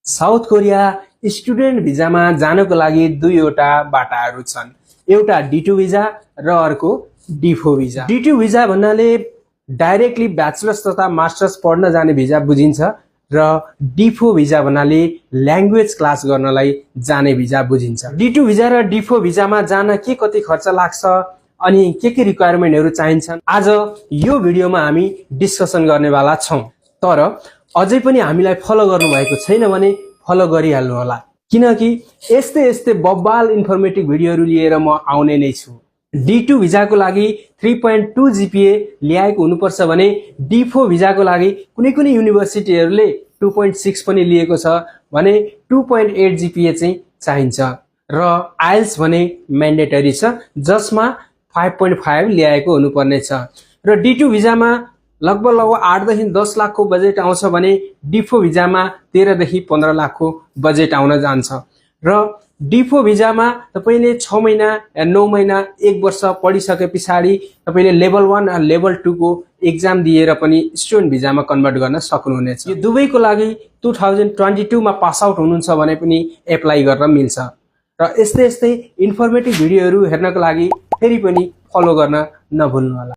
South Korea student भिजामा जानको लागि दुईवटा बाटाहरू छन्। एउटा D2 भिजा र अर्को D4 भिजा। D2 भिजा भन्नाले डाइरेक्टली ब्याचलर्स तथा मास्टर्स पढ्न जाने भिजा बुझिन्छ र D4 भिजा भन्नाले ल्याङ्ग्वेज क्लास गर्नलाई जाने भिजा बुझिन्छ। D2 भिजा र D4 भिजामा जान के कति खर्च लाग्छ अनि के रिक्वायरमेन्टहरू चाहिन्छन् आज यो भिडियोमा हामी डिस्कसन गर्नेवाला छौं। तर अझै पनि हामीलाई फलो गर्नुभएको छैन भने फलो गरिहाल्नु होला, किनकि यस्तै बब्बाल इन्फर्मेटिभ भिडियोहरू लिएर म आउने नै छु। D2 भिजाको लागि 3.2 GPA ल्याएको हुनुपर्छ भने D4 भिजाको लागि कुनै युनिभर्सिटीहरूले 2.6 पनि लिएको छ भने 2.8 GPA चाहिँ चाहिन्छ र आइएल्स भने म्यान्डेटरी छ जसमा 5.5 ल्याएको हुनुपर्ने छ। र D2 भिजामा लगभग 8 देखि 10 लाखको बजेट आउँछ भने D4 भिजामा 13 देखि 15 लाखको बजेट आउन जान्छ। र D4 भिजामा तपाईले 6 महिना या 9 महिना 1 वर्ष पढिसके पछाडी तपाईले लेभल 1 र लेभल 2 को एक्जाम दिएर पनि स्टुडेन्ट भिजामा कन्भर्ट गर्न सक्नुहुनेछ। यो दुवैको लागि 2022 मा पास आउट हुनुहुन्छ भने पनि एप्लाई गर्न मिल्छ। र यस्तै इन्फर्मेटिभ भिडियोहरू हेर्नको लागि फेरि पनि फलो गर्न नभुल्नु होला।